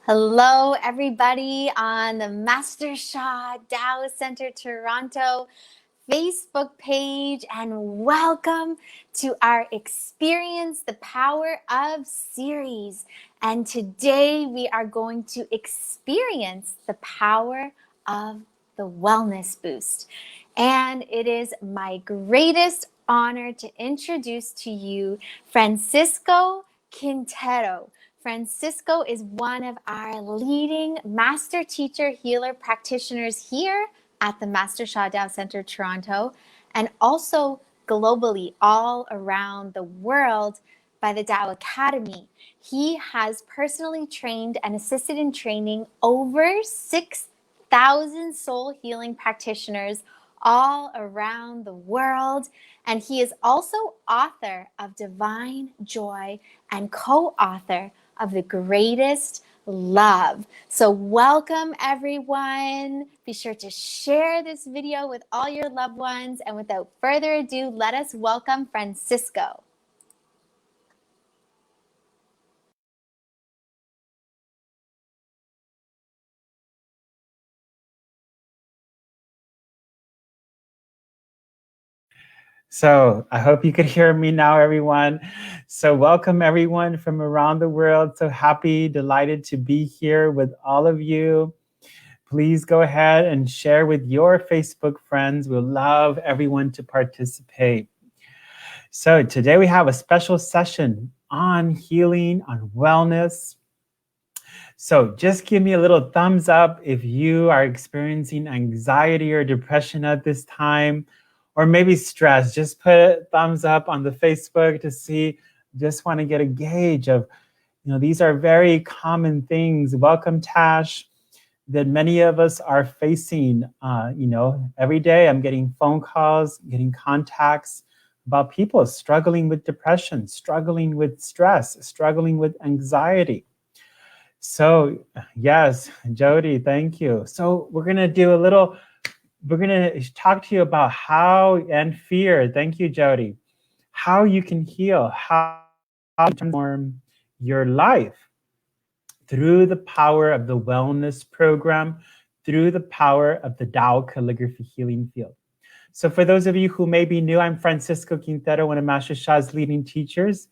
Hello, everybody on the Master Shah Tao Center Toronto Facebook page, and welcome to our Experience the Power of series. And today we are going to experience the power of the Wellness Boost. And it is my greatest honor to introduce to you Francisco Quintero. Francisco is one of our leading master teacher healer practitioners here at the Master Sha Tao Center Toronto, and also globally all around the world by the Tao Academy. He has personally trained and assisted in training over 6,000 soul healing practitioners all around the world. And he is also author of Divine Joy and co-author of The Greatest Love. So welcome, everyone. Be sure to share this video with all your loved ones. And without further ado, let us welcome Francisco. So I hope you could hear me now, everyone. So welcome everyone from around the world. So happy, delighted to be here with all of you. Please go ahead and share with your Facebook friends. We'll love everyone to participate. So today we have a special session on healing, on wellness. So just give me a little thumbs up if you are experiencing anxiety or depression at this time, or maybe stress. Just put a thumbs up on the Facebook to see, just want to get a gauge of, these are very common things. Welcome, Tash, that many of us are facing. Every day I'm getting phone calls, getting contacts about people struggling with depression, struggling with stress, struggling with anxiety. So yes, Jody, thank you. So we're going to talk to you about how, and fear. Thank you, Jody. How you can heal, how to transform your life through the power of the wellness program, through the power of the Tao Calligraphy healing field. So for those of you who may be new, I'm Francisco Quintero, one of Master Sha's leading teachers.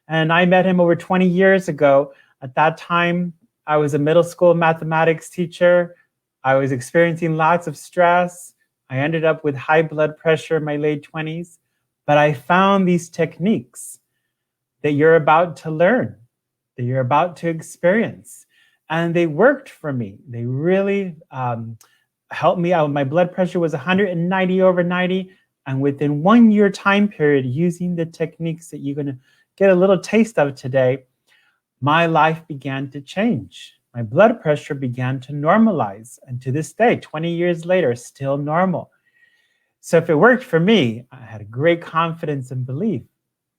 And I met him over 20 years ago. At that time, I was a middle school mathematics teacher. I was experiencing lots of stress. I ended up with high blood pressure in my late 20s. But I found these techniques that you're about to learn, that you're about to experience. And they worked for me. They really helped me out. My blood pressure was 190/90. And within 1 year time period, using the techniques that you're going to get a little taste of today, my life began to change. My blood pressure began to normalize. And to this day, 20 years later, still normal. So if it worked for me, I had a great confidence and belief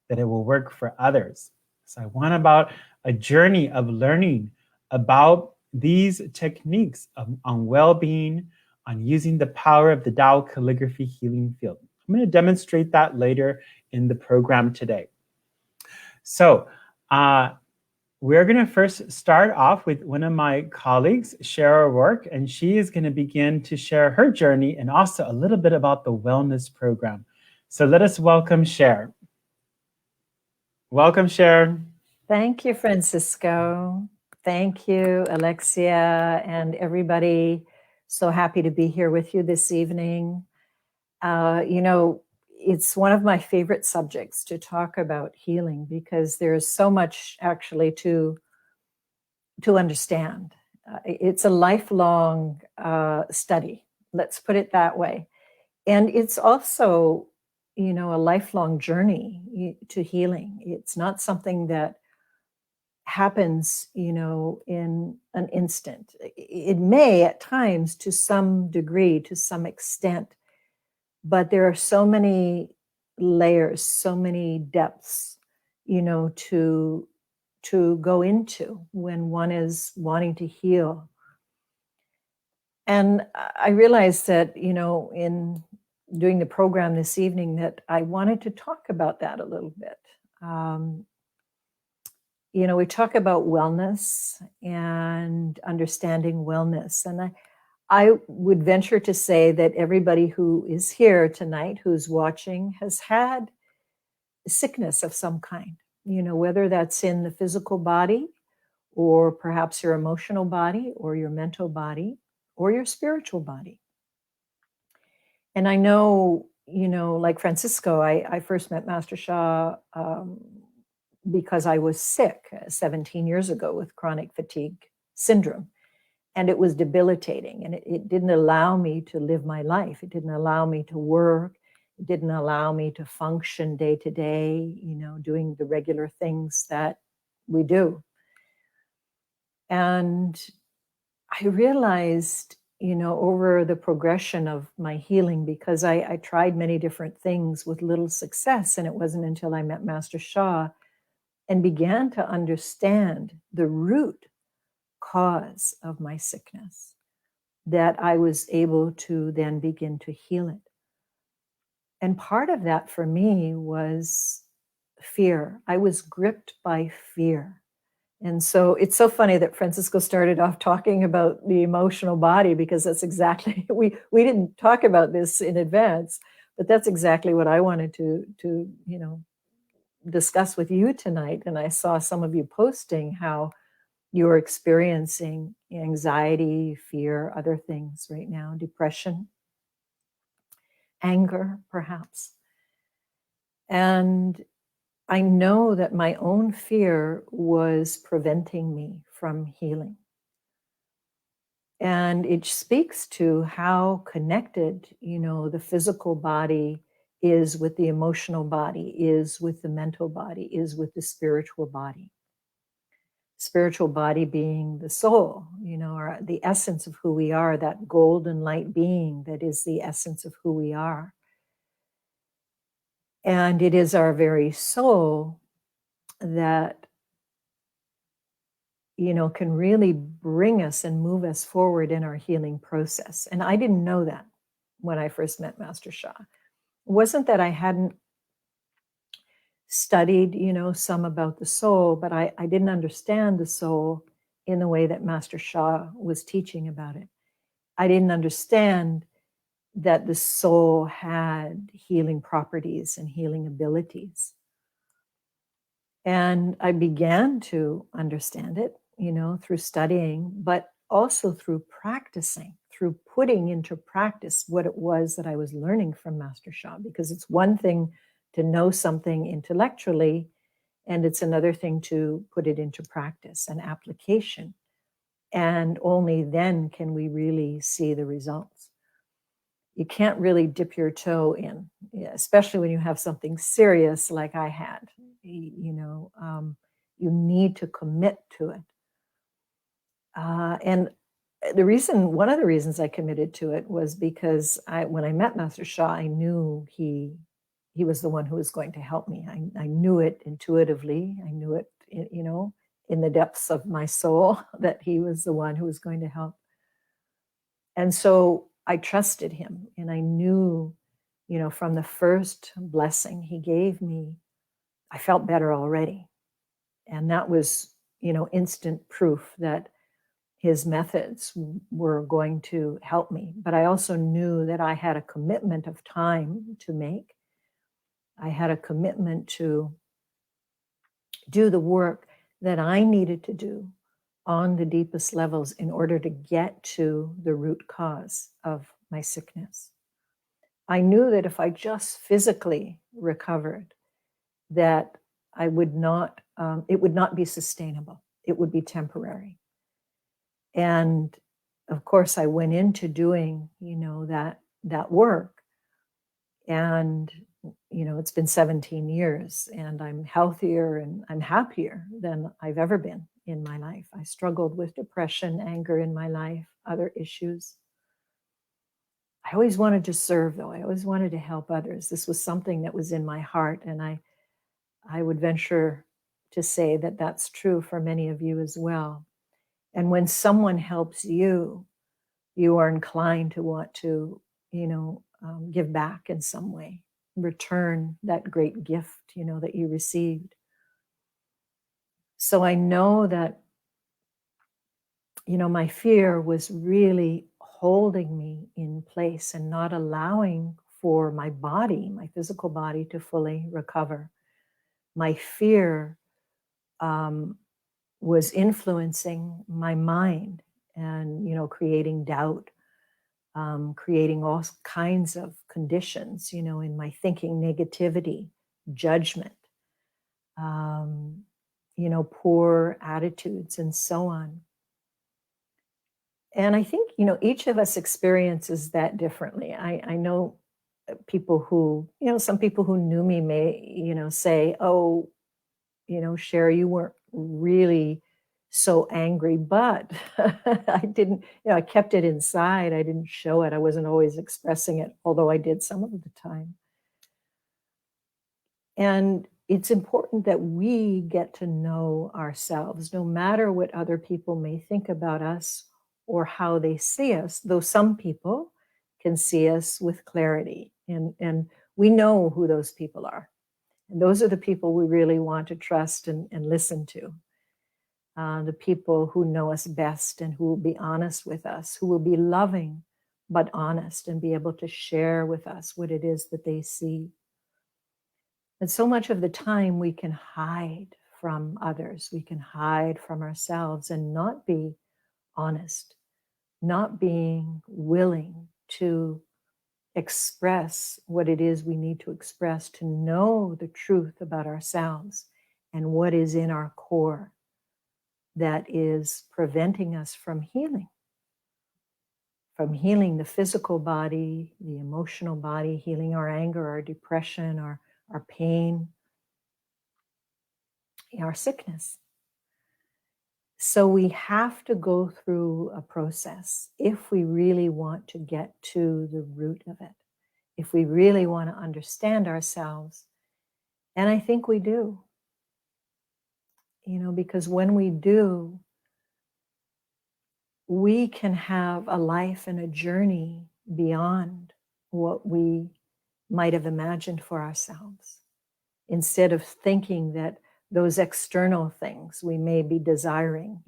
that it will work for others. So I went about a journey of learning about these techniques on well-being, on using the power of the Tao Calligraphy healing field. I'm going to demonstrate that later in the program today. So we're going to first start off with one of my colleagues, Cheryl Rourke, and she is going to begin to share her journey and also a little bit about the wellness program. So let us welcome Cher. Welcome, Cher. Thank you, Francisco. Thank you, Alexia, and everybody. So happy to be here with you this evening. It's one of my favorite subjects to talk about healing because there's so much actually to understand. It's a lifelong study, let's put it that way. And it's also, a lifelong journey to healing. It's not something that happens, in an instant. It may at times to some degree, to some extent, but there are so many layers, so many depths, to go into when one is wanting to heal. And I realized that, in doing the program this evening, that I wanted to talk about that a little bit. you know, we talk about wellness and understanding wellness. And I would venture to say that everybody who is here tonight, who's watching, has had sickness of some kind, you know, whether that's in the physical body or perhaps your emotional body or your mental body or your spiritual body. And I know, you know, like Francisco, I first met Master Sha because I was sick 17 years ago with chronic fatigue syndrome. And it was debilitating. And it didn't allow me to live my life. It didn't allow me to work. It didn't allow me to function day to day, you know, doing the regular things that we do. And I realized, you know, over the progression of my healing, because I tried many different things with little success. And it wasn't until I met Master Sha and began to understand the root cause of my sickness that I was able to then begin to heal it. And part of that for me was fear. I was gripped by fear. And so it's so funny that Francisco started off talking about the emotional body, because that's exactly, we didn't talk about this in advance, but that's exactly what I wanted to you know, discuss with you tonight. And I saw some of you posting how you're experiencing anxiety, fear, other things right now, depression, anger, perhaps. And I know that my own fear was preventing me from healing. And it speaks to how connected, you know, the physical body is with the emotional body, is with the mental body, is with the spiritual body. Spiritual body being the soul, you know, or the essence of who we are, that golden light being that is the essence of who we are. And it is our very soul that, you know, can really bring us and move us forward in our healing process. And I didn't know that when I first met Master Sha. It wasn't that I hadn't studied, you know, some about the soul, but I didn't understand the soul in the way that Master Sha was teaching about it. I didn't understand that the soul had healing properties and healing abilities. And I began to understand it, you know, through studying, but also through practicing, through putting into practice what it was that I was learning from Master Sha. Because it's one thing to know something intellectually, and it's another thing to put it into practice and application. And only then can we really see the results. You can't really dip your toe in, especially when you have something serious like I had. You know, you need to commit to it. And one of the reasons I committed to it was because when I met Master Sha, I knew he was the one who was going to help me. I knew it intuitively. I knew it, you know, in the depths of my soul that he was the one who was going to help. And so I trusted him, and I knew, you know, from the first blessing he gave me, I felt better already. And that was, you know, instant proof that his methods were going to help me. But I also knew that I had a commitment of time to make. I had a commitment to do the work that I needed to do on the deepest levels in order to get to the root cause of my sickness. I knew that if I just physically recovered, that I would not, it would not be sustainable. It would be temporary. And of course, I went into doing, you know, that work. And, you know, it's been 17 years, and I'm healthier and I'm happier than I've ever been in my life. I struggled with depression, anger in my life, other issues. I always wanted to serve, though. I always wanted to help others. This was something that was in my heart, and I would venture to say that that's true for many of you as well. And when someone helps you, you are inclined to want to, you know, give back in some way, return that great gift, you know, that you received. So I know that, my fear was really holding me in place and not allowing for my body, my physical body, to fully recover. My fear was influencing my mind and, creating doubt, creating all kinds of conditions, in my thinking, negativity, judgment, poor attitudes, and so on. And I think, each of us experiences that differently. I know people who, some people who knew me may, say, oh, Sherry, you weren't really so angry, but I didn't, I kept it inside. I didn't show it. I wasn't always expressing it, although I did some of the time. And it's important that we get to know ourselves, no matter what other people may think about us or how they see us, though some people can see us with clarity. And we know who those people are. And those are the people we really want to trust and listen to. The people who know us best and who will be honest with us, who will be loving but honest and be able to share with us what it is that they see. And so much of the time we can hide from others, we can hide from ourselves and not be honest, not being willing to express what it is we need to express, to know the truth about ourselves and what is in our core that is preventing us from healing the physical body, the emotional body, healing our anger, our depression, our pain, our sickness. So we have to go through a process if we really want to get to the root of it, if we really want to understand ourselves. And I think we do, because when we do, we can have a life and a journey beyond what we might have imagined for ourselves. Instead of thinking that those external things we may be desiring,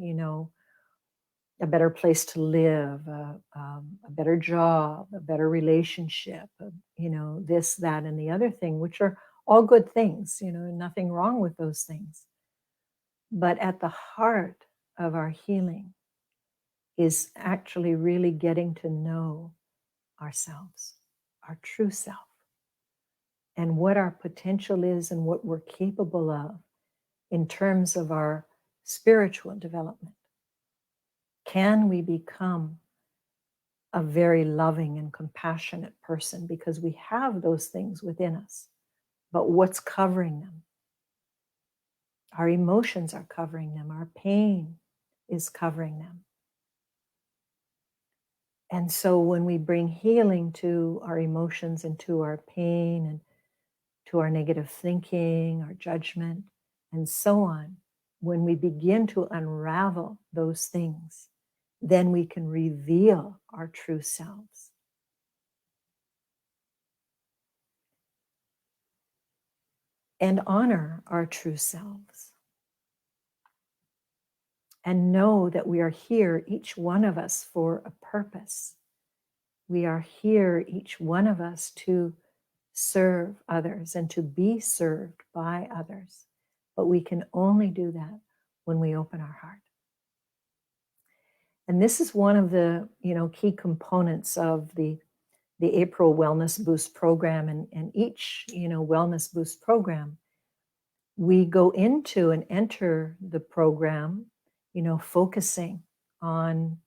a better place to live, a better job, a better relationship, this, that, and the other thing, which are all good things, nothing wrong with those things. But at the heart of our healing is actually really getting to know ourselves, our true self, and what our potential is and what we're capable of in terms of our spiritual development. Can we become a very loving and compassionate person because we have those things within us? But what's covering them? Our emotions are covering them. Our pain is covering them. And so when we bring healing to our emotions and to our pain and to our negative thinking, our judgment, and so on, when we begin to unravel those things, then we can reveal our true selves. And honor our true selves. And know that we are here, each one of us, for a purpose. We are here, each one of us, to serve others and to be served by others. But we can only do that when we open our heart. And this is one of the key components of the April Wellness Boost program. And each Wellness Boost program, we go into and enter the program focusing on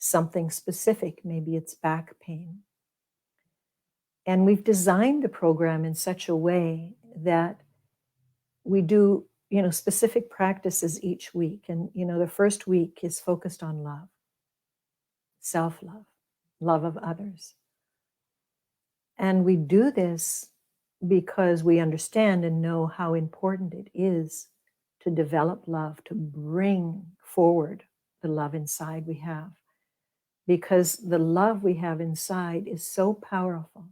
something specific. Maybe it's back pain. And we've designed the program in such a way that we do, specific practices each week. And, the first week is focused on love, self-love, love of others. And we do this because we understand and know how important it is to develop love, to bring forward the love inside we have. Because the love we have inside is so powerful.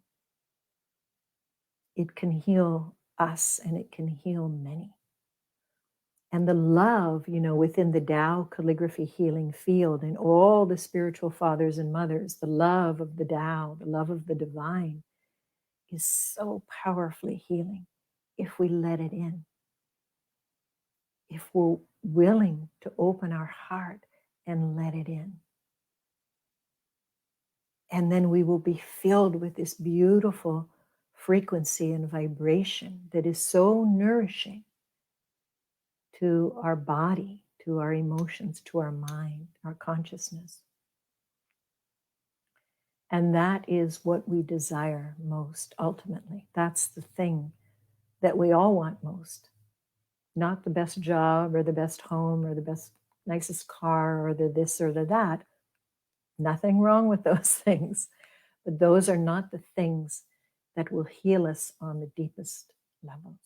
It can heal us and it can heal many. And the love, within the Tao calligraphy healing field and all the spiritual fathers and mothers, the love of the Tao, the love of the divine is so powerfully healing if we let it in. If we're willing to open our heart and let it in. And then we will be filled with this beautiful frequency and vibration that is so nourishing to our body, to our emotions, to our mind, our consciousness. And that is what we desire most, ultimately. That's the thing that we all want most. Not the best job or the best home or the best, nicest car or the this or the that. Nothing wrong with those things. But those are not the things that will heal us on the deepest levels.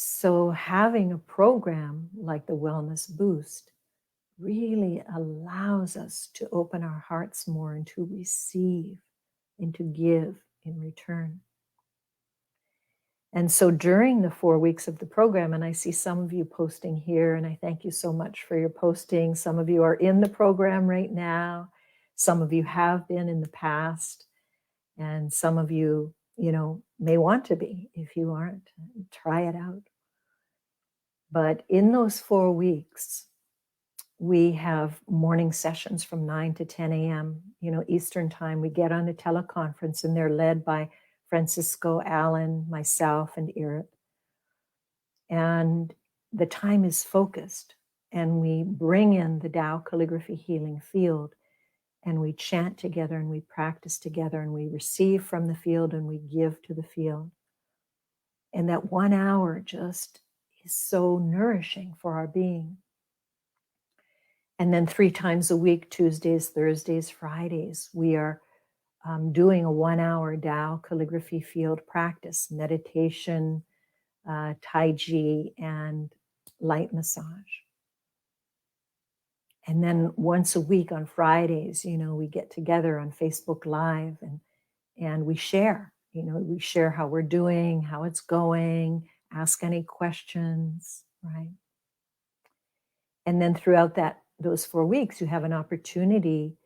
So having a program like the Wellness Boost really allows us to open our hearts more and to receive and to give in return. And so during the 4 weeks of the program, and I see some of you posting here, and I thank you so much for your posting. Some of you are in the program right now. Some of you have been in the past. And some of you, may want to be. If you aren't, try it out. But in those 4 weeks, we have morning sessions from 9 to 10 a.m., Eastern time. We get on a teleconference and they're led by Francisco, Alan, myself, and Irit. And the time is focused and we bring in the Tao calligraphy healing field and we chant together and we practice together and we receive from the field and we give to the field. And that 1 hour just is so nourishing for our being. And then 3 times a week, Tuesdays, Thursdays, Fridays, we are doing a 1 hour Tao calligraphy field practice, meditation, Tai Chi, and light massage. And then once a week on Fridays, we get together on Facebook Live and we share. We share how we're doing, how it's going, ask any questions, right? And then throughout those 4 weeks, you have an opportunity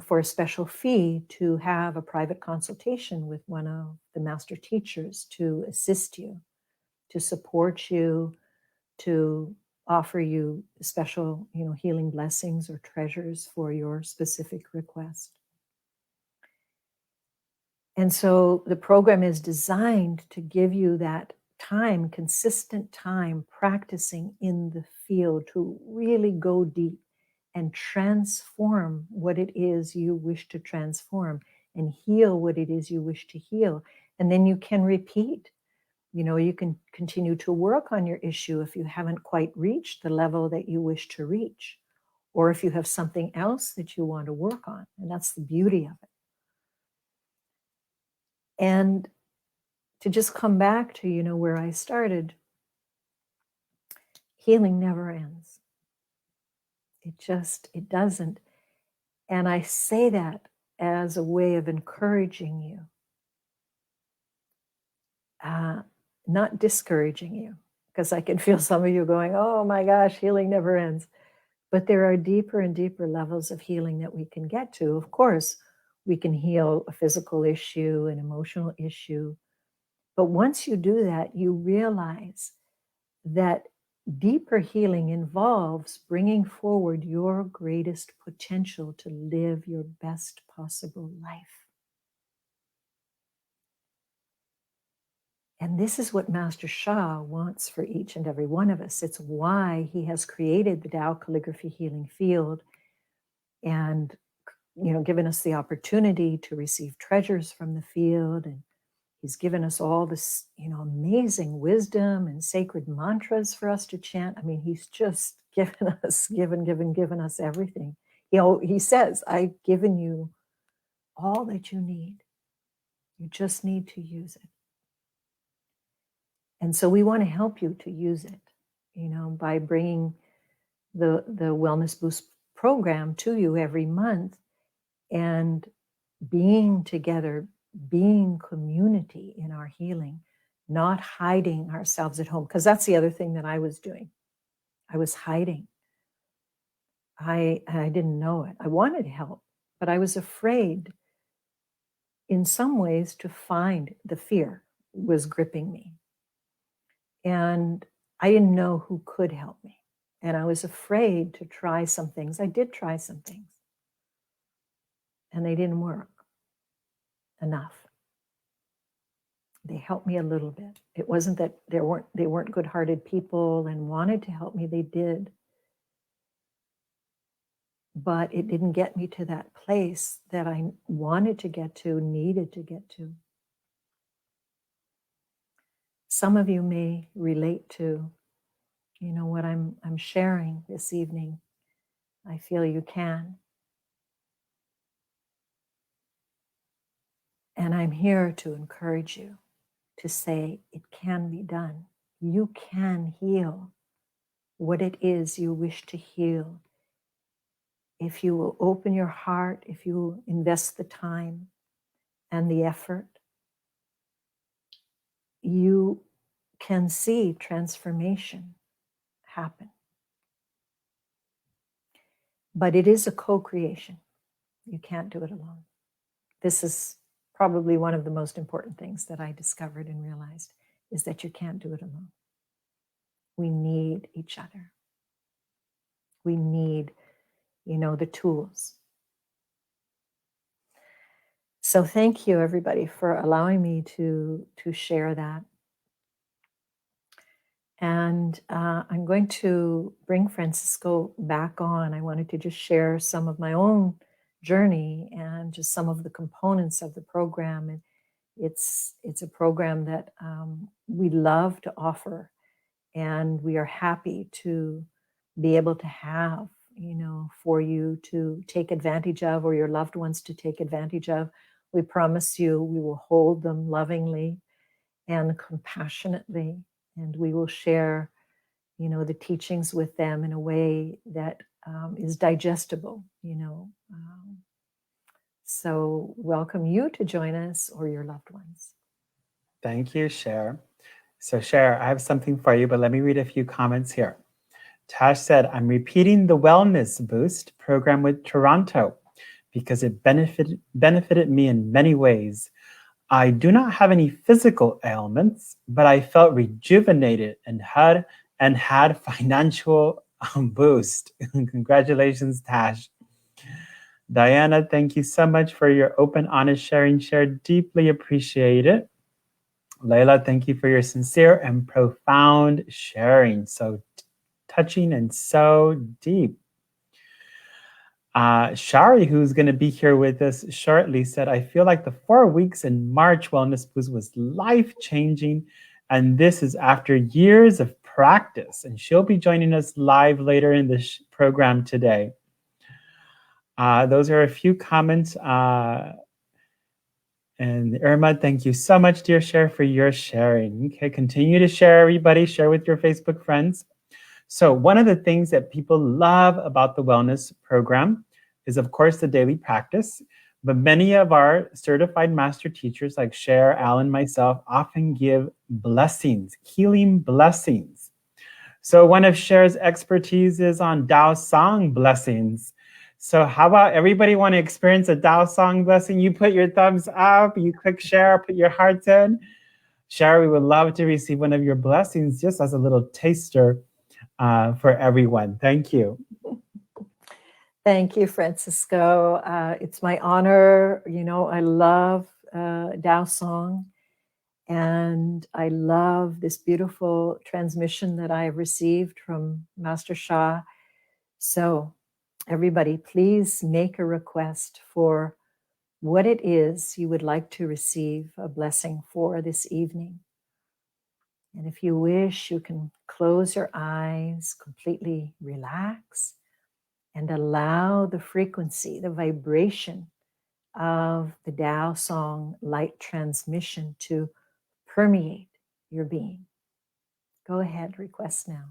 for a special fee to have a private consultation with one of the master teachers to assist you, to support you, to offer you special, healing blessings or treasures for your specific request. And so the program is designed to give you that time, consistent time, practicing in the field to really go deep and transform what it is you wish to transform and heal what it is you wish to heal. And then you can repeat. You can continue to work on your issue if you haven't quite reached the level that you wish to reach, or if you have something else that you want to work on. And that's the beauty of it. And to just come back to, where I started, healing never ends. It doesn't. And I say that as a way of encouraging you, not discouraging you, because I can feel some of you going, oh my gosh, healing never ends. But there are deeper and deeper levels of healing that we can get to. Of course, we can heal a physical issue, an emotional issue. But once you do that, you realize that deeper healing involves bringing forward your greatest potential to live your best possible life. And this is what Master Sha wants for each and every one of us. It's why he has created the Tao calligraphy healing field and, given us the opportunity to receive treasures from the field. And he's given us all this, amazing wisdom and sacred mantras for us to chant. I mean, he's just given us everything. He says, I've given you all that you need. You just need to use it. And so we want to help you to use it, by bringing the Wellness Boost program to you every month and being together, being community in our healing, not hiding ourselves at home, because that's the other thing that I was doing. I was hiding. I didn't know it. I wanted help, but I was afraid in some ways to find. The fear was gripping me. And I didn't know who could help me. And I was afraid to try some things. I did try some things, and they didn't work enough. They helped me a little bit. It wasn't that they weren't good-hearted people and wanted to help me. They did. But it didn't get me to that place that I wanted to get to, needed to get to. Some of you may relate to, what I'm sharing this evening. I feel you can. And I'm here to encourage you to say it can be done. You can heal what it is you wish to heal. If you will open your heart, if you will invest the time and the effort, you can see transformation happen. But it is a co-creation. You can't do it alone. This is probably one of the most important things that I discovered and realized, is that you can't do it alone. We need each other. We need, the tools. So thank you, everybody, for allowing me to share that. And I'm going to bring Francisco back on. I wanted to just share some of my own journey and just some of the components of the program. And it's a program that we love to offer, and we are happy to be able to have, for you to take advantage of, or your loved ones to take advantage of. We promise you we will hold them lovingly and compassionately, and we will share, the teachings with them in a way that is digestible, So welcome you to join us, or your loved ones. Thank you, Cher. So Cher, I have something for you, but let me read a few comments here. Tash said, I'm repeating the Wellness Boost program with Toronto because it benefited me in many ways. I do not have any physical ailments, but I felt rejuvenated and had financial boost. Congratulations, Tash. Diana, thank you so much for your open, honest sharing. Share, deeply appreciate it. Layla, thank you for your sincere and profound sharing. So touching and so deep. Shari, who's going to be here with us shortly, said, I feel like the 4 weeks in March Wellness Boost was life-changing, and this is after years of practice. And she'll be joining us live later in the program today. Those are a few comments. And Irma, thank you so much, dear Cher, for your sharing. Okay, continue to share, everybody. Share with your Facebook friends. So one of the things that people love about the wellness program is, of course, the daily practice. But many of our certified master teachers, like Cher, Alan, myself, often give blessings, healing blessings. So one of Cher's expertise is on Tao Song blessings. So how about everybody want to experience a Tao Song blessing? You put your thumbs up, you click share, put your hearts in. Cher, we would love to receive one of your blessings just as a little taster for everyone. Thank you. Thank you, Francisco. It's my honor. I love Tao Song, and I love this beautiful transmission that I have received from Master Sha. So everybody, please make a request for what it is you would like to receive a blessing for this evening. And if you wish, you can close your eyes, completely relax, and allow the frequency, the vibration of the Tao Song light transmission to permeate your being. Go ahead, request now.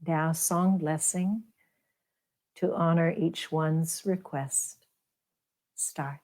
Tao Song blessing to honor each one's request. Start.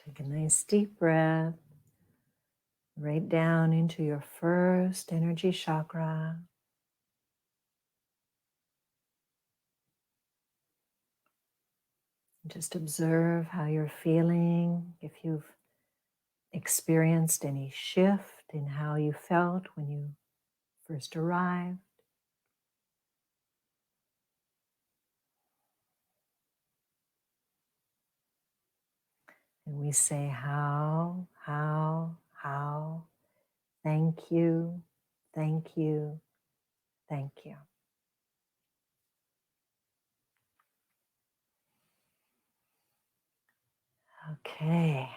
Take a nice deep breath right down into your first energy chakra. Just observe how you're feeling, if you've experienced any shift in how you felt when you first arrived. And we say how, thank you, thank you, thank you. Okay.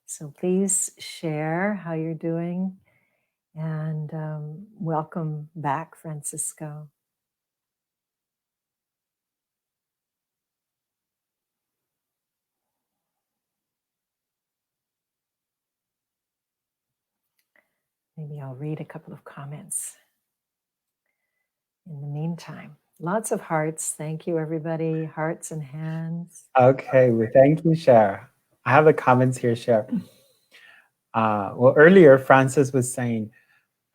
So please share how you're doing, and welcome back, Francisco. Maybe I'll read a couple of comments in the meantime. Lots of hearts. Thank you, everybody. Hearts and hands. Okay, well, thank you, Cher. I have the comments here, Cher. Well, earlier, Francis was saying,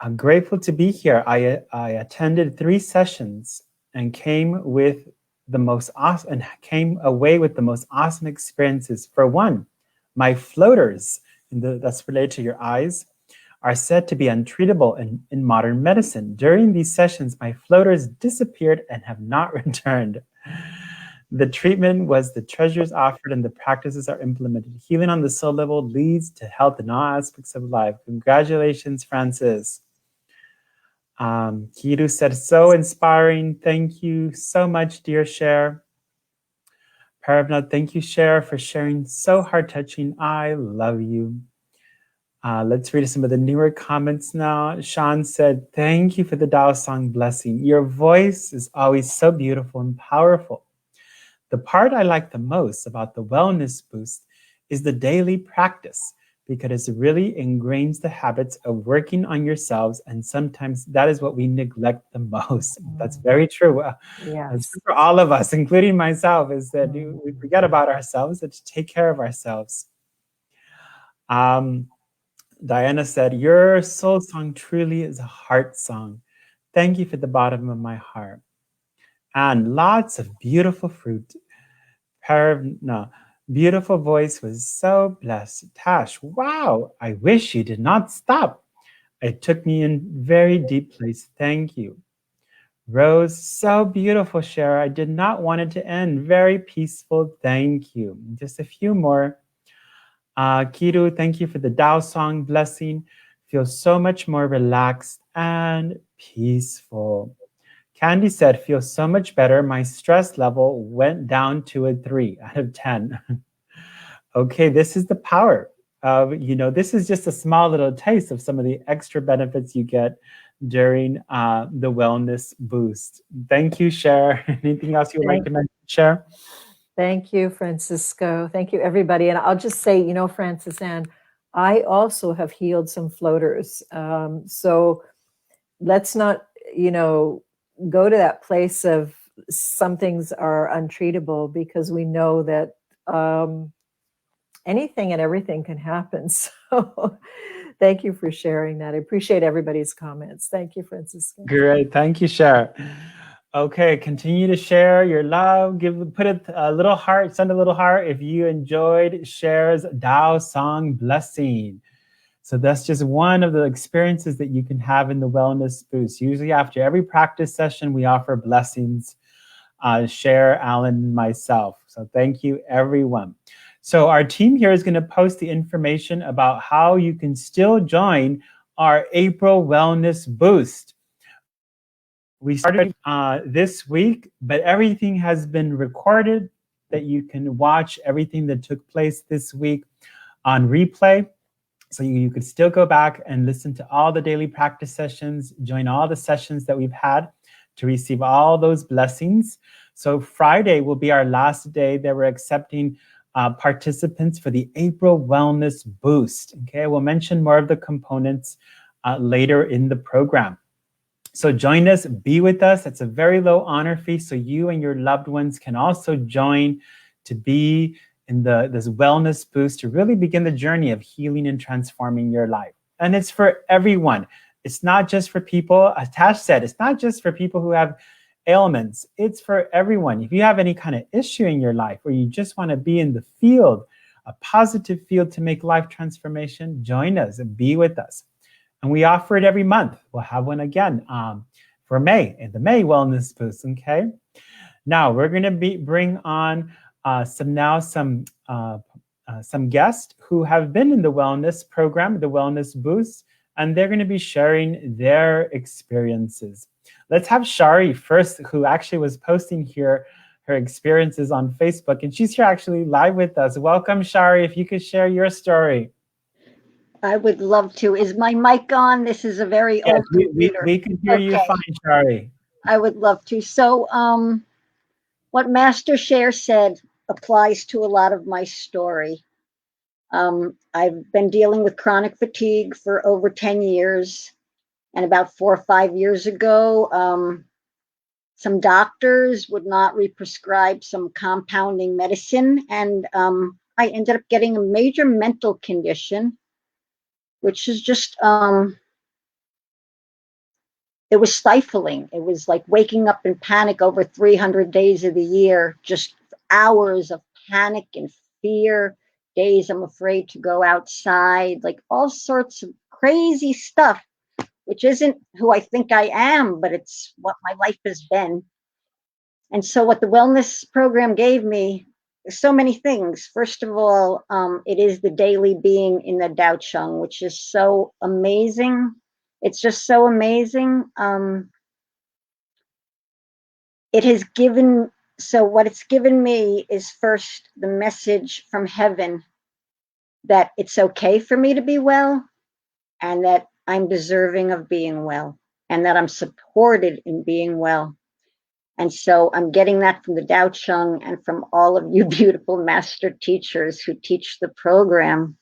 I'm grateful to be here. I attended 3 sessions and came away with the most awesome experiences. For one, my floaters, that's related to your eyes, are said to be untreatable in modern medicine. During these sessions, my floaters disappeared and have not returned. The treatment was the treasures offered and the practices are implemented. Healing on the soul level leads to health in all aspects of life. Congratulations, Francis. Kiru said, so inspiring. Thank you so much, dear Cher. Paravna, thank you, Cher, for sharing. So heart-touching. I love you. Let's read some of the newer comments now. Sean said, thank you for the Tao song blessing. Your voice is always so beautiful and powerful. The part I like the most about the Wellness Boost is the daily practice, because it really ingrains the habits of working on yourselves, and sometimes that is what we neglect the most. That's very true. That's true for all of us, including myself, is that we forget about ourselves and to take care of ourselves. Diana said, your soul song truly is a heart song. Thank you for the bottom of my heart. And lots of beautiful fruit. Beautiful voice was so blessed. Tash, wow, I wish you did not stop. It took me in very deep place. Thank you. Rose, so beautiful, Cher. I did not want it to end. Very peaceful. Thank you. Just a few more. Kiru, thank you for the Tao song blessing. Feel so much more relaxed and peaceful. Candy said, feel so much better. My stress level went down to a 3 out of 10. Okay, this is the power of, this is just a small little taste of some of the extra benefits you get during the Wellness Boost. Thank you, Cher. Anything else you would like to mention, Cher? Thank you, Francisco. Thank you, everybody. And I'll just say, Francis Ann, I also have healed some floaters. So let's not, go to that place of some things are untreatable, because we know that anything and everything can happen. So thank you for sharing that. I appreciate everybody's comments. Thank you, Francisco. Great. Thank you, Cher. Okay, continue to share your love. Put a little heart, send a little heart if you enjoyed Cher's Tao song blessing. So that's just one of the experiences that you can have in the Wellness Boost. Usually after every practice session, we offer blessings, Cher, Alan, and myself. So thank you, everyone. So our team here is going to post the information about how you can still join our April Wellness Boost. We started this week, but everything has been recorded, that you can watch everything that took place this week on replay. So you could still go back and listen to all the daily practice sessions, join all the sessions that we've had to receive all those blessings. So Friday will be our last day that we're accepting participants for the April Wellness Boost. Okay, we'll mention more of the components later in the program. So join us, be with us. It's a very low honor fee, so you and your loved ones can also join to be in this Wellness Boost, to really begin the journey of healing and transforming your life. And it's for everyone. It's not just for people, as Tash said, it's not just for people who have ailments. It's for everyone. If you have any kind of issue in your life, or you just want to be in the field, a positive field to make life transformation, join us and be with us. And we offer it every month. We'll have one again for May, in the May Wellness Boost, okay? Now, we're going to bring on some guests who have been in the wellness program, the Wellness Boost, and they're going to be sharing their experiences. Let's have Shari first, who actually was posting here her experiences on Facebook, and she's here actually live with us. Welcome, Shari. If you could share your story. I would love to. Is my mic on? This is a very old computer. We can hear you fine, Shari. I would love to. So, what Master Cher said applies to a lot of my story. I've been dealing with chronic fatigue for over 10 years. And about 4 or 5 years ago, some doctors would not re-prescribe some compounding medicine. And I ended up getting a major mental condition, which is just, it was stifling. It was like waking up in panic over 300 days of the year, just hours of panic and fear, days I'm afraid to go outside, like all sorts of crazy stuff, which isn't who I think I am, but it's what my life has been. And so what the wellness program gave me, so many things. First of all, it is the daily being in the Tao Chang, which is so amazing. It's just so amazing. It has given, so what it's given me is first the message from heaven that it's okay for me to be well, and that I'm deserving of being well, and that I'm supported in being well. And so I'm getting that from the Tao Chang and from all of you beautiful master teachers who teach the program.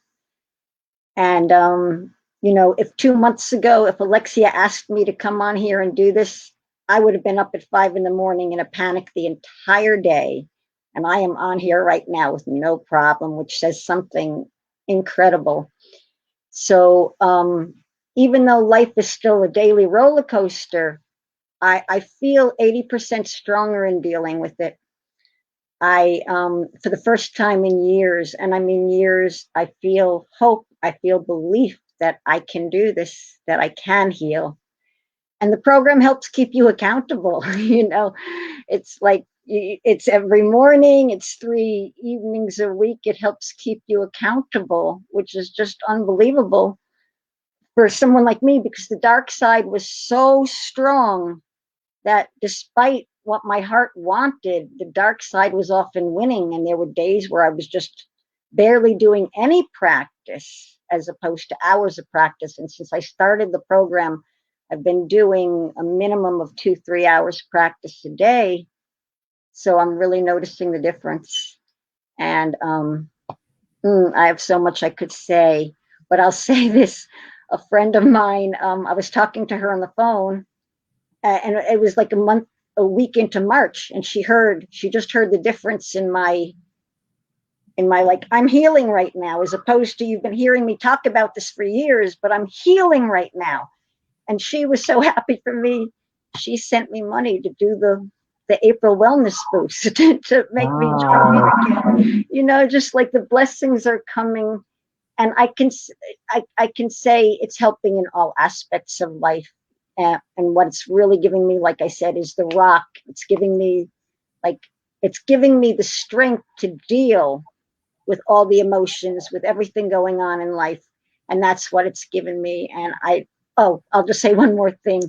And, you know, if 2 months ago, if Alexia asked me to come on here and do this, I would have been up at 5 in the morning in a panic the entire day. And I am on here right now with no problem, which says something incredible. So even though life is still a daily roller coaster, I feel 80% stronger in dealing with it. I, for the first time in years, and I mean years, I feel hope, I feel belief that I can do this, that I can heal. And the program helps keep you accountable. You know, it's like, it's every morning, it's 3 evenings a week. It helps keep you accountable, which is just unbelievable for someone like me, because the dark side was so strong that despite what my heart wanted, the dark side was often winning. And there were days where I was just barely doing any practice as opposed to hours of practice. And since I started the program, I've been doing a minimum of 2-3 hours practice a day. So I'm really noticing the difference. And I have so much I could say, but I'll say this. A friend of mine, I was talking to her on the phone, and it was like a week into March, and she just heard the difference in my like, I'm healing right now, as opposed to, you've been hearing me talk about this for years, but I'm healing right now. And she was so happy for me. She sent me money to do the April wellness boost to make me join me again. You know, just like the blessings are coming, and I can say it's helping in all aspects of life. And what it's really giving me, like I said, is the rock. It's giving me the strength to deal with all the emotions, with everything going on in life. And that's what it's given me. And I'll just say one more thing.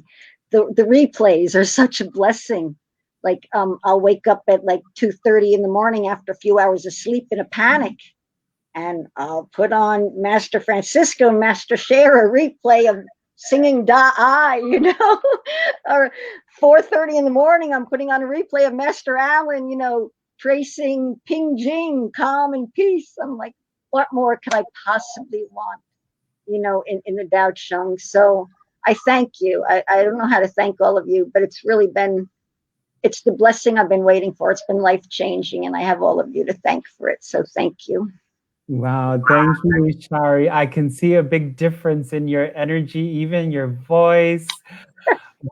The replays are such a blessing. Like, I'll wake up at like 2:30 in the morning after a few hours of sleep in a panic, and I'll put on Master Francisco and Master Cher a replay of singing Da-I, you know, or 4:30 in the morning, I'm putting on a replay of Master Allen, you know, tracing Ping Jing, calm and peace. I'm like, what more could I possibly want, you know, in the Tao Chang? So I thank you. I don't know how to thank all of you, but it's really been, it's the blessing I've been waiting for. It's been life-changing, and I have all of you to thank for it. So thank you. Wow, thank you, Shari. I can see a big difference in your energy, even your voice.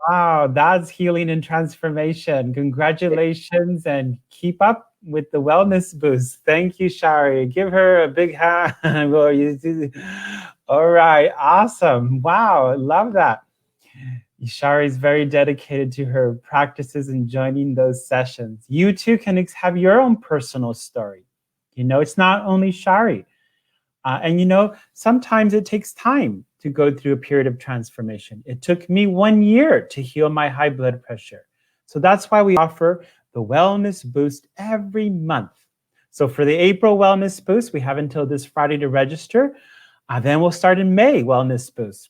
Wow, that's healing and transformation. Congratulations, and keep up with the wellness boost. Thank you, Shari. Give her a big hand. All right, awesome. Wow, I love that. Shari is very dedicated to her practices and joining those sessions. You too can have your own personal story. You know, it's not only Shari. And you know, sometimes it takes time to go through a period of transformation. It took me 1 year to heal my high blood pressure. So that's why we offer the Wellness Boost every month. So for the April Wellness Boost, we have until this Friday to register. Then we'll start in May Wellness Boost.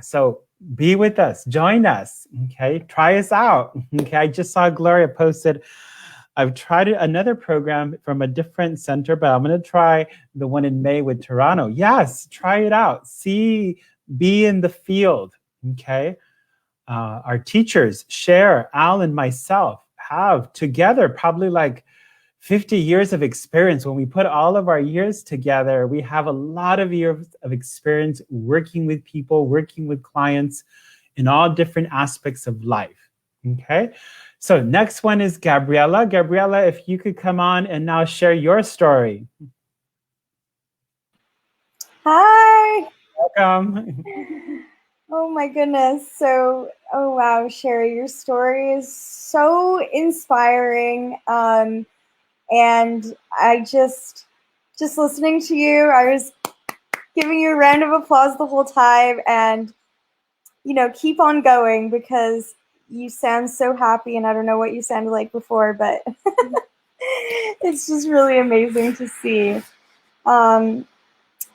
So be with us, join us, okay? Try us out, okay? I just saw Gloria posted, I've tried another program from a different center, but I'm going to try the one in May with Toronto. Yes, try it out. Be in the field, okay? Our teachers, Cher, Al, and myself have together probably like 50 years of experience. When we put all of our years together, we have a lot of years of experience working with people, working with clients in all different aspects of life, okay? So next one is Gabriella. Gabriella, if you could come on and now share your story. Hi. Welcome. Oh my goodness. So, oh wow, Sherry, your story is so inspiring. And I just listening to you, I was giving you a round of applause the whole time. And, keep on going because you sound so happy. And I don't know what you sounded like before, but it's just really amazing to see.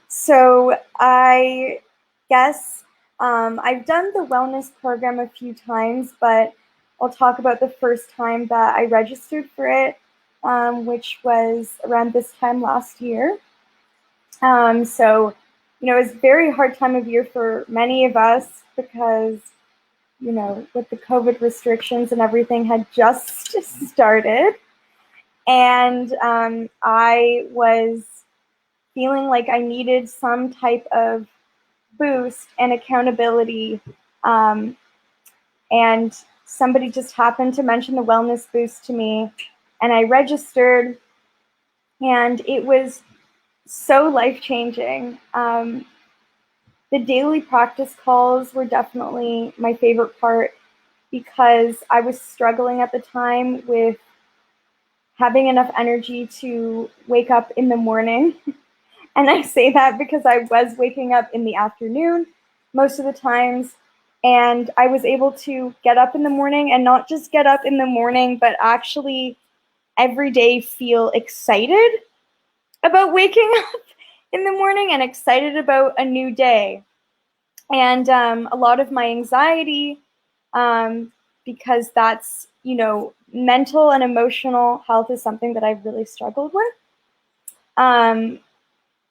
So I guess I've done the wellness program a few times, but I'll talk about the first time that I registered for it, which was around this time last year. So, it's a very hard time of year for many of us because, with the COVID restrictions and everything had just started. And I was feeling like I needed some type of boost and accountability. And somebody just happened to mention the wellness boost to me, and I registered, and it was so life-changing. The daily practice calls were definitely my favorite part because I was struggling at the time with having enough energy to wake up in the morning. And I say that because I was waking up in the afternoon most of the times, and I was able to get up in the morning, and not just get up in the morning, but actually every day feel excited about waking up in the morning and excited about a new day. And a lot of my anxiety, because that's, mental and emotional health is something that I've really struggled with,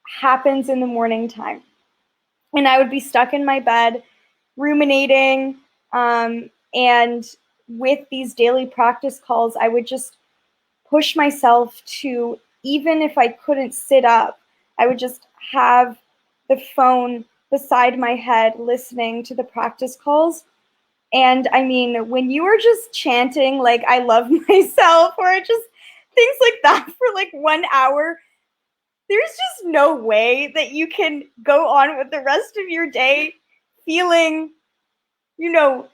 happens in the morning time. And I would be stuck in my bed ruminating. And with these daily practice calls, I would just push myself to, even if I couldn't sit up, I would just have the phone beside my head listening to the practice calls. And I mean, when you are just chanting, like, I love myself, or just things like that for like 1 hour, there's just no way that you can go on with the rest of your day feeling,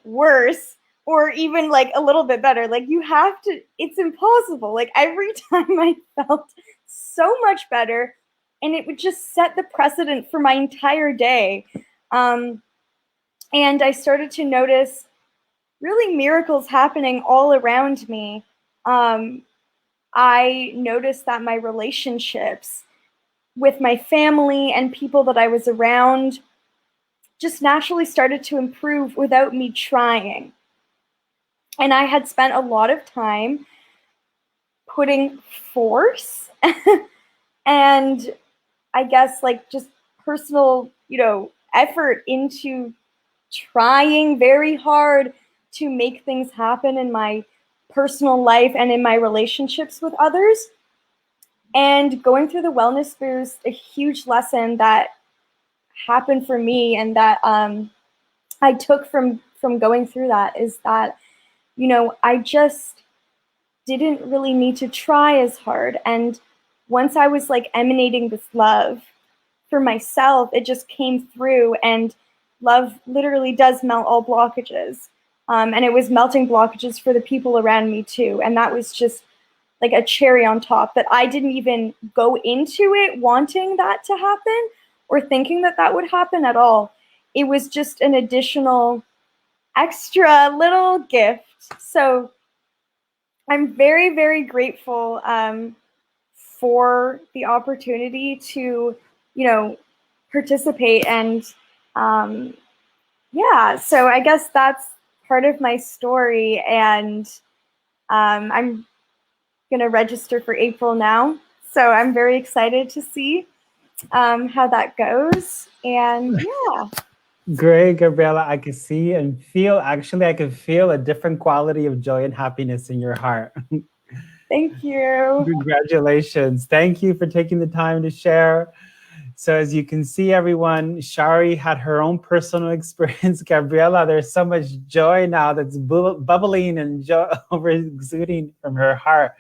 worse or even like a little bit better. Like, you have to, it's impossible. Like, every time I felt so much better, and it would just set the precedent for my entire day. And I started to notice really miracles happening all around me. I noticed that my relationships with my family and people that I was around just naturally started to improve without me trying. And I had spent a lot of time putting force and I guess like just personal, effort into trying very hard to make things happen in my personal life and in my relationships with others. And going through the wellness boost, a huge lesson that happened for me and that I took from going through that is that, I just didn't really need to try as hard. And once I was like emanating this love for myself, it just came through, and love literally does melt all blockages. And it was melting blockages for the people around me too. And that was just like a cherry on top, that I didn't even go into it wanting that to happen or thinking that that would happen at all. It was just an additional extra little gift. So I'm very, very grateful for the opportunity to, participate. And yeah, so I guess that's part of my story. And I'm going to register for April now. So I'm very excited to see how that goes. And yeah. Great, Gabriella. I can see and feel, actually, I can feel a different quality of joy and happiness in your heart. Thank you. Congratulations. Thank you for taking the time to share. So as you can see, everyone, Shari had her own personal experience. Gabriella, there's so much joy now that's bubbling and over exuding from her heart.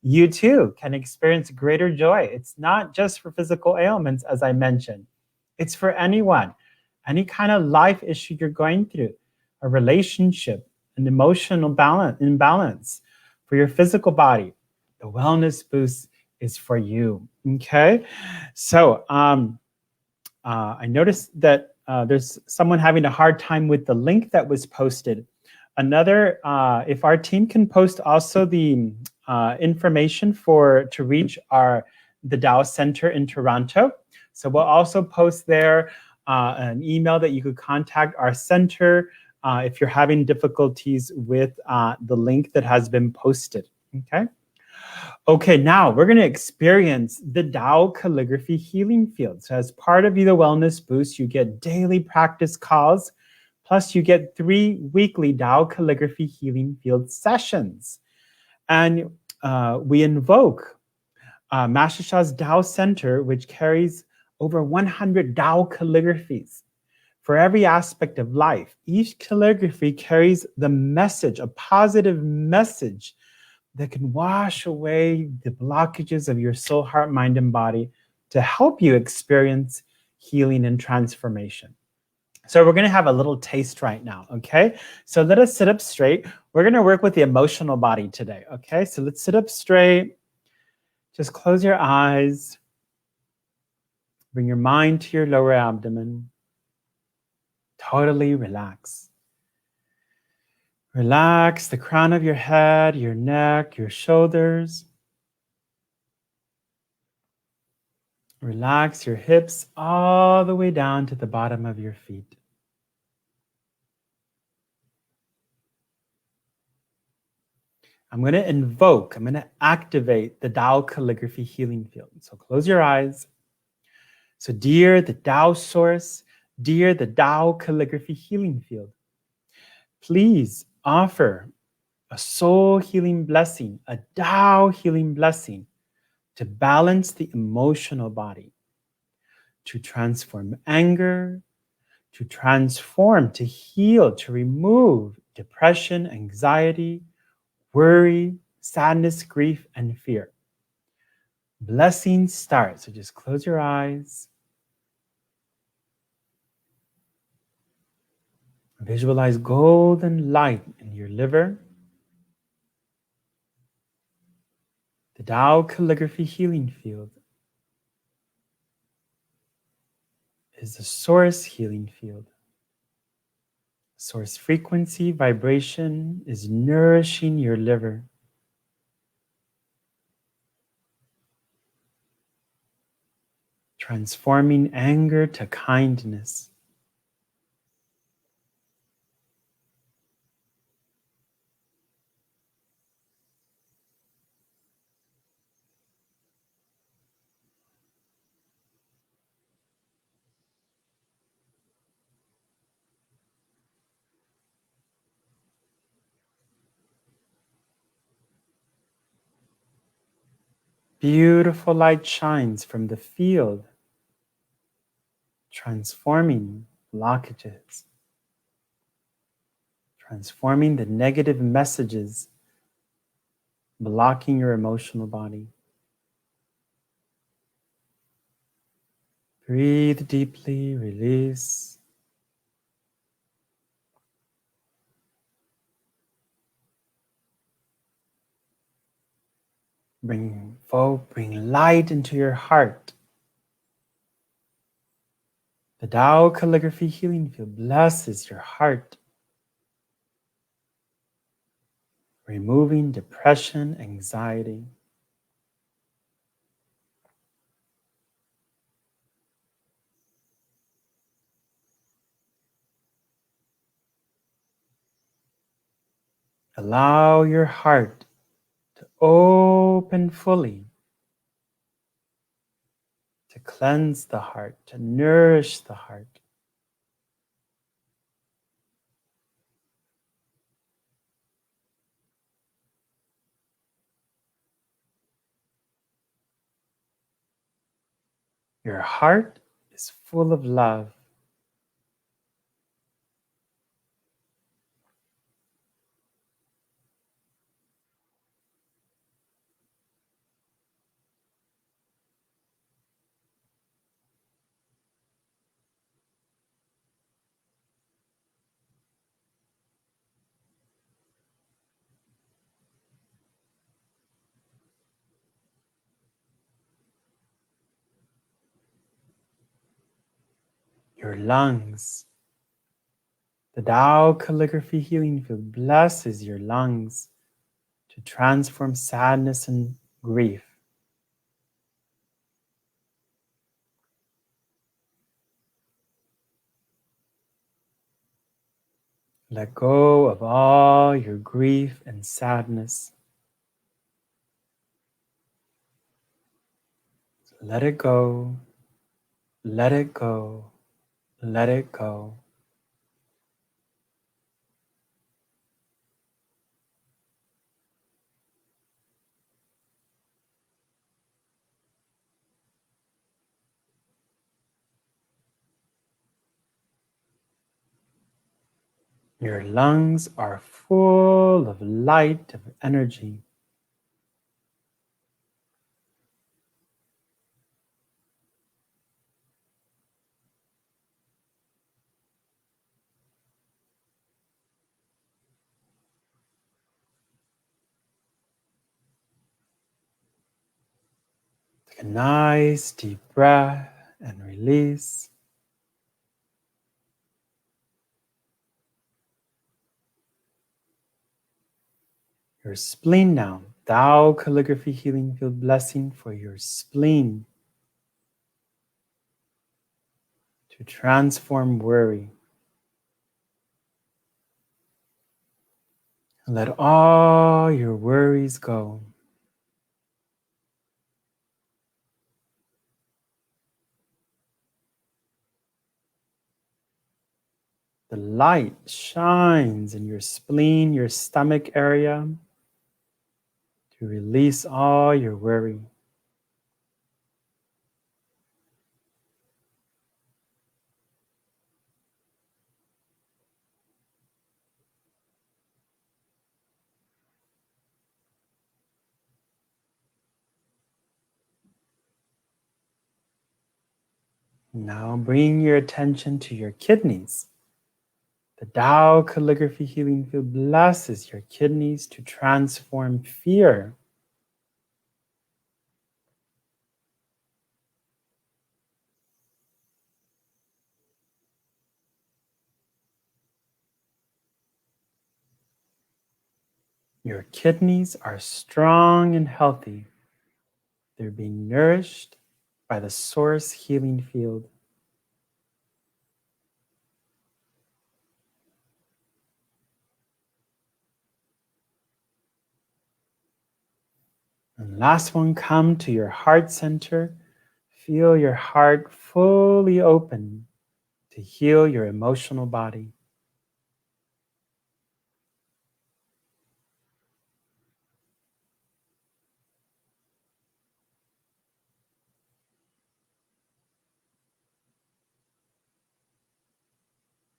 You too can experience greater joy. It's not just for physical ailments, as I mentioned. It's for anyone. any kind of life issue you're going through, a relationship, an emotional imbalance, for your physical body, the Wellness Boost is for you. Okay, so I noticed that there's someone having a hard time with the link that was posted. If our team can post also the information to reach the Tao Center in Toronto. So we'll also post there an email that you could contact our center if you're having difficulties with the link that has been posted. Okay. Okay, now we're going to experience the Tao Calligraphy Healing Field. So as part of the Wellness Boost, you get daily practice calls, plus you get 3 weekly Tao Calligraphy Healing Field sessions. And we invoke Master Sha's Tao Center, which carries over 100 Tao calligraphies for every aspect of life. Each calligraphy carries the message, a positive message that can wash away the blockages of your soul, heart, mind, and body to help you experience healing and transformation. So we're going to have a little taste right now, okay? So let us sit up straight. We're going to work with the emotional body today, okay? So let's sit up straight. Just close your eyes. Bring your mind to your lower abdomen. Totally relax. Relax the crown of your head, your neck, your shoulders. Relax your hips all the way down to the bottom of your feet. I'm going to activate the Tao Calligraphy Healing Field. So close your eyes. So dear the Tao Source, dear the Tao Calligraphy Healing Field, please offer a soul healing blessing, a Tao healing blessing to balance the emotional body, to transform anger, to transform, to heal, to remove depression, anxiety, worry, sadness, grief, and fear. Blessings start. So just close your eyes. Visualize golden light in your liver. The Tao Calligraphy Healing Field is the source healing field. Source frequency, vibration is nourishing your liver. Transforming anger to kindness. Beautiful light shines from the field, transforming blockages, transforming the negative messages blocking your emotional body. Breathe deeply, release. Bring light into your heart. The Tao Calligraphy Healing Field blesses your heart, removing depression, anxiety. Allow your heart to open fully, to cleanse the heart, to nourish the heart. Your heart is full of love. your lungs. The Tao Calligraphy Healing Field blesses your lungs to transform sadness and grief. Let go of all your grief and sadness. Let it go, let it go, let it go. Your lungs are full of light, of energy. Take a nice deep breath and release. Your spleen now. Tao Calligraphy Healing Field blessing for your spleen to transform worry. Let all your worries go. The light shines in your spleen, your stomach area, to release all your worry. Now bring your attention to your kidneys. The Tao Calligraphy Healing Field blesses your kidneys to transform fear. Your kidneys are strong and healthy. They're being nourished by the Source Healing Field. And last one, come to your heart center. Feel your heart fully open to heal your emotional body.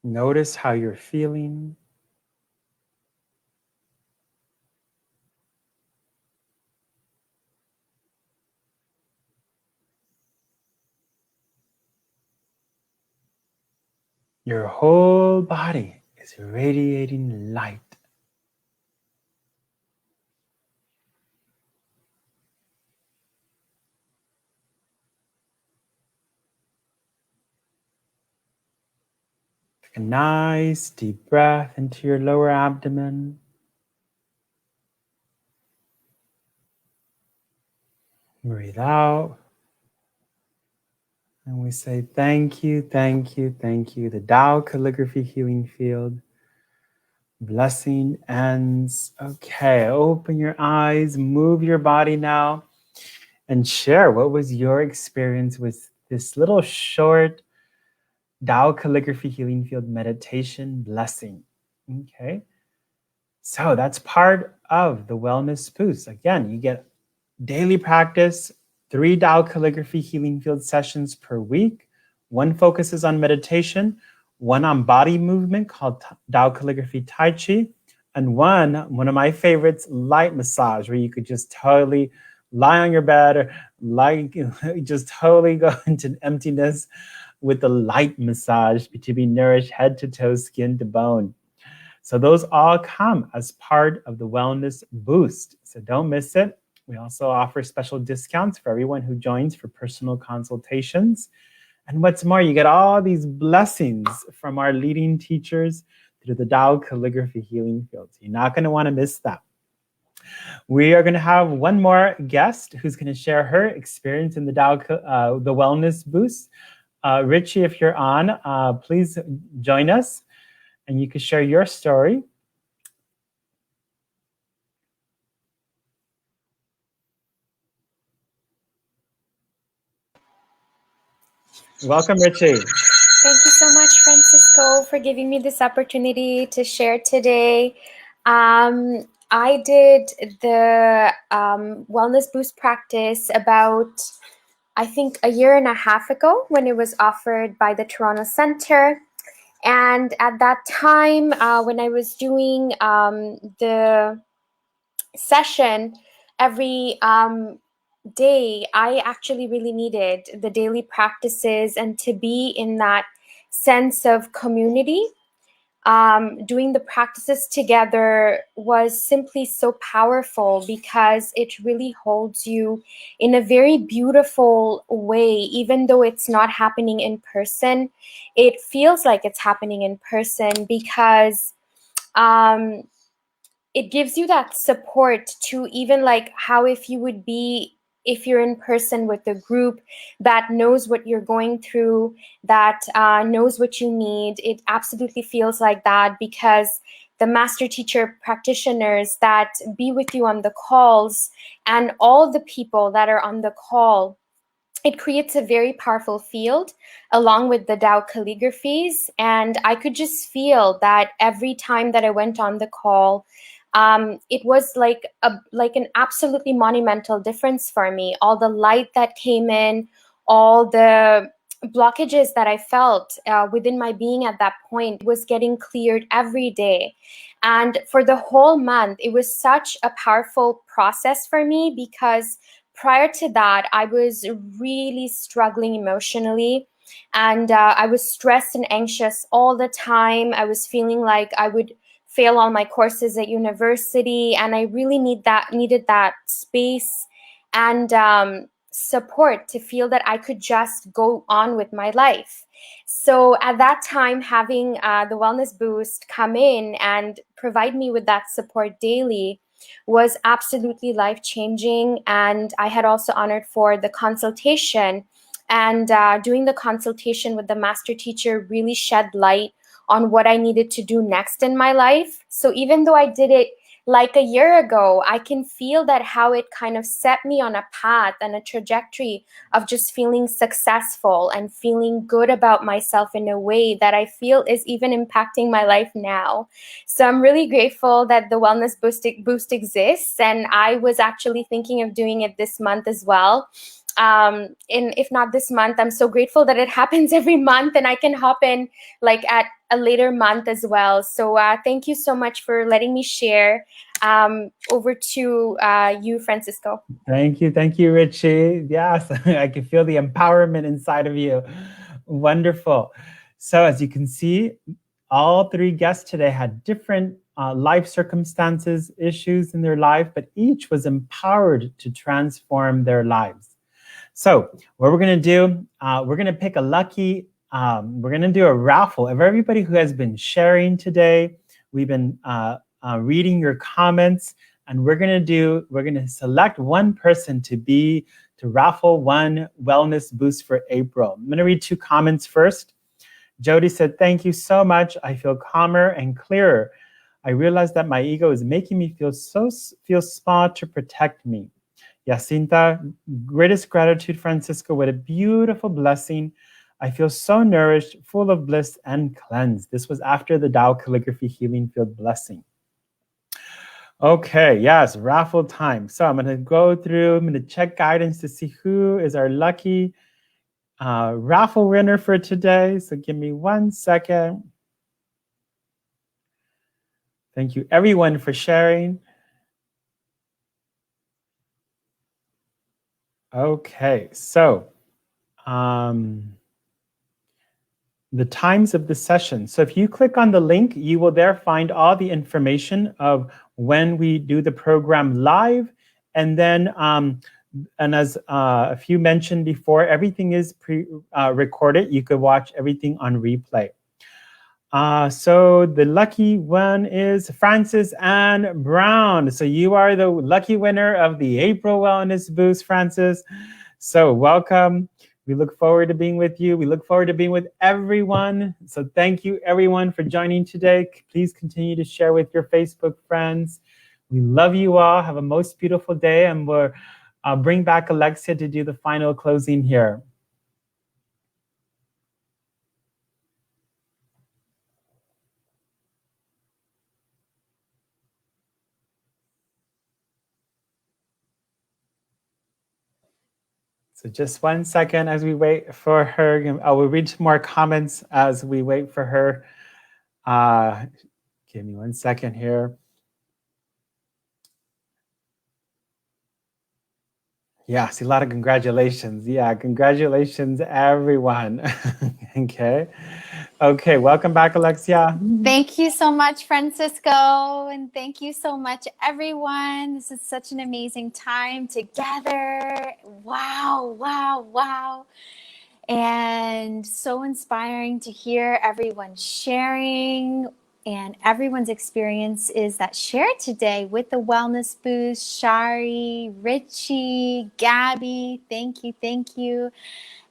Notice how you're feeling. Your whole body is radiating light. Take a nice deep breath into your lower abdomen. Breathe out. And we say thank you, thank you, thank you. The Tao Calligraphy Healing Field. Blessing ends. Okay, open your eyes, move your body now, and share what was your experience with this little short Tao Calligraphy Healing Field meditation blessing. Okay, so that's part of the Wellness Boost. Again, you get daily practice, 3 Tao Calligraphy Healing Field sessions per week. 1 focuses on meditation, 1 on body movement called Tao Calligraphy Tai Chi, and one of my favorites, light massage, where you could just totally lie on your bed or just totally go into emptiness with the light massage to be nourished head to toe, skin to bone. So those all come as part of the Wellness Boost. So don't miss it. We also offer special discounts for everyone who joins for personal consultations. And what's more, you get all these blessings from our leading teachers through the Tao Calligraphy Healing Fields. You're not going to want to miss that. We are going to have one more guest who's going to share her experience in the the Wellness Boost. Richie, if you're on, please join us and you can share your story. Welcome, Richie. Thank you so much, Francisco, for giving me this opportunity to share today. I did the Wellness Boost practice about, I think, a year and a half ago when it was offered by the Toronto Centre. And at that time, when I was doing the session every day, I actually really needed the daily practices and to be in that sense of community. Doing the practices together was simply so powerful because it really holds you in a very beautiful way. Even though it's not happening in person, it feels like it's happening in person because it gives you that support to even like how if you would be if you're in person with a group that knows what you're going through, that knows what you need. It absolutely feels like that because the master teacher practitioners that be with you on the calls and all the people that are on the call, it creates a very powerful field along with the Tao calligraphies. And I could just feel that every time that I went on the call, it was like an absolutely monumental difference for me. All the light that came in, all the blockages that I felt within my being at that point was getting cleared every day. And for the whole month, it was such a powerful process for me because prior to that, I was really struggling emotionally. And I was stressed and anxious all the time. I was feeling like I would fail all my courses at university, and I really needed that space and support to feel that I could just go on with my life. So at that time, having the Wellness Boost come in and provide me with that support daily was absolutely life-changing. And I had also honored for the consultation, and doing the consultation with the master teacher really shed light on what I needed to do next in my life. So even though I did it like a year ago, I can feel that how it kind of set me on a path and a trajectory of just feeling successful and feeling good about myself in a way that I feel is even impacting my life now. So I'm really grateful that the Wellness Boost exists. And I was actually thinking of doing it this month as well. If not this month, I'm so grateful that it happens every month and I can hop in like at a later month as well. So thank you so much for letting me share. Over to you, Francisco. Thank you, Richie. Yes, I can feel the empowerment inside of you. Wonderful. So as you can see, all three guests today had different life circumstances, issues in their life, but each was empowered to transform their lives. So what we're going to do, we're going to pick a lucky, we're going to do a raffle of everybody who has been sharing today. We've been reading your comments, and we're going to select one person to raffle one Wellness Boost for April. I'm going to read two comments first. Jody said, "Thank you so much. I feel calmer and clearer. I realize that my ego is making me feel small to protect me." Jacinta, greatest gratitude, Francisco. What a beautiful blessing. I feel so nourished, full of bliss and cleansed. This was after the Tao Calligraphy Healing Field blessing. Okay, yes, raffle time. So I'm going to go through, I'm going to check guidance to see who is our lucky raffle winner for today. So give me 1 second. Thank you, everyone, for sharing. Okay, so the times of the session. So if you click on the link, you will there find all the information of when we do the program live, and then And as a few mentioned before, everything is recorded. You could watch everything on replay. So the lucky one is Francis Ann Brown. So you are the lucky winner of the April Wellness Boost, Francis. So welcome. We look forward to being with you. We look forward to being with everyone. So thank you, everyone, for joining today. Please continue to share with your Facebook friends. We love you all. Have a most beautiful day. And we'll bring back Alexia to do the final closing here. So just 1 second as we wait for her. I will read some more comments as we wait for her. Give me 1 second here. Yeah, see a lot of congratulations. Yeah, congratulations, everyone. Okay, welcome back, Alexia. Thank you so much, Francisco. And thank you so much, everyone. This is such an amazing time together. Wow, wow, wow. And so inspiring to hear everyone sharing and everyone's experiences that shared today with the Wellness Boost. Shari, Richie, Gabby, thank you, thank you.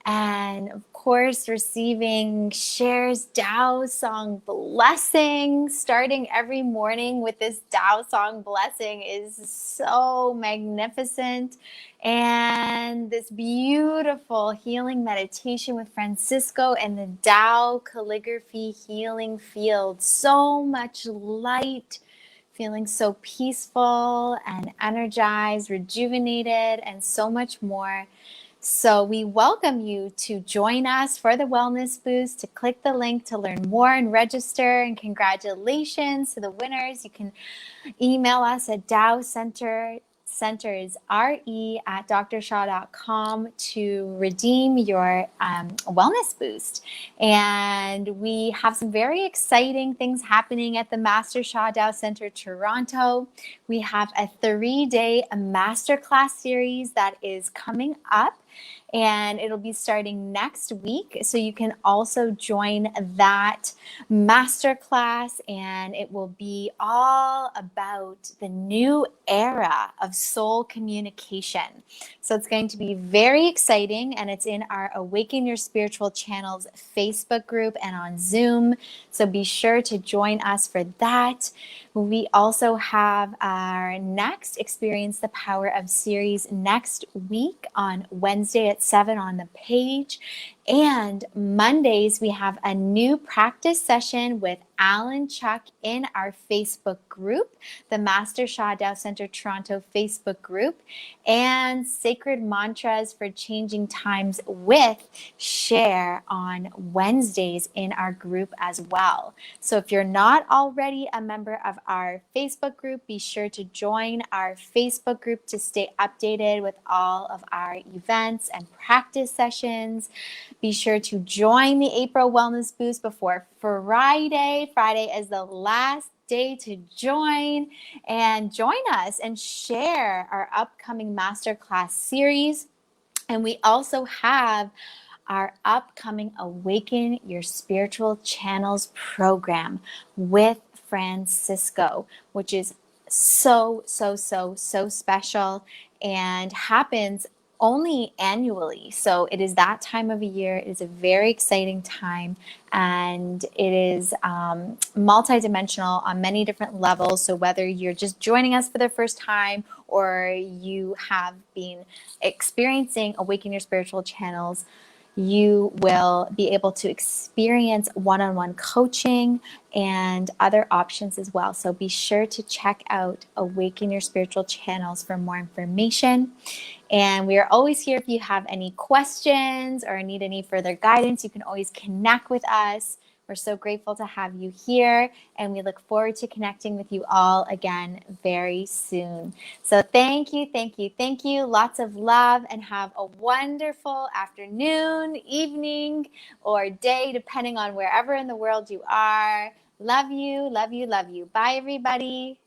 And of course, receiving Cher's Tao song blessing, starting every morning with this Tao song blessing is so magnificent. And this beautiful healing meditation with Francisco and the Tao calligraphy healing field. So much light, feeling so peaceful and energized, rejuvenated, and so much more. So we welcome you to join us for the Wellness Boost, to click the link to learn more and register. And congratulations to the winners. You can email us at TaoCentreToronto@drshaw.com to redeem your Wellness Boost. And we have some very exciting things happening at the Master Sha Tao Center Toronto. We have a 3-day masterclass series that is coming up, and it'll be starting next week. So you can also join that masterclass, and it will be all about the new era of soul communication. So it's going to be very exciting, and it's in our Awaken Your Spiritual Channels Facebook group and on Zoom. So be sure to join us for that. We also have our next Experience the Power of series next week on Wednesday at 7 on the page. And Mondays, we have a new practice session with Alan Chuck in our Facebook group, the Master Sha Tao Center Toronto Facebook group, and Sacred Mantras for Changing Times with Share on Wednesdays in our group as well. So if you're not already a member of our Facebook group, be sure to join our Facebook group to stay updated with all of our events and practice sessions. Be sure to join the April Wellness Boost before Friday. Friday is the last day to join, and join us and share our upcoming masterclass series. And we also have our upcoming Awaken Your Spiritual Channels program with Francisco, which is so special and happens only annually. So it is that time of year. It is a very exciting time, and it is multidimensional on many different levels. So whether you're just joining us for the first time or you have been experiencing Awaken Your Spiritual Channels, you will be able to experience one-on-one coaching and other options as well. So be sure to check out Awaken Your Spiritual Channels for more information. And we are always here if you have any questions or need any further guidance. You can always connect with us. We're so grateful to have you here, and we look forward to connecting with you all again very soon. So thank you. Lots of love, and have a wonderful afternoon, evening, or day, depending on wherever in the world you are. Love you. Bye, everybody.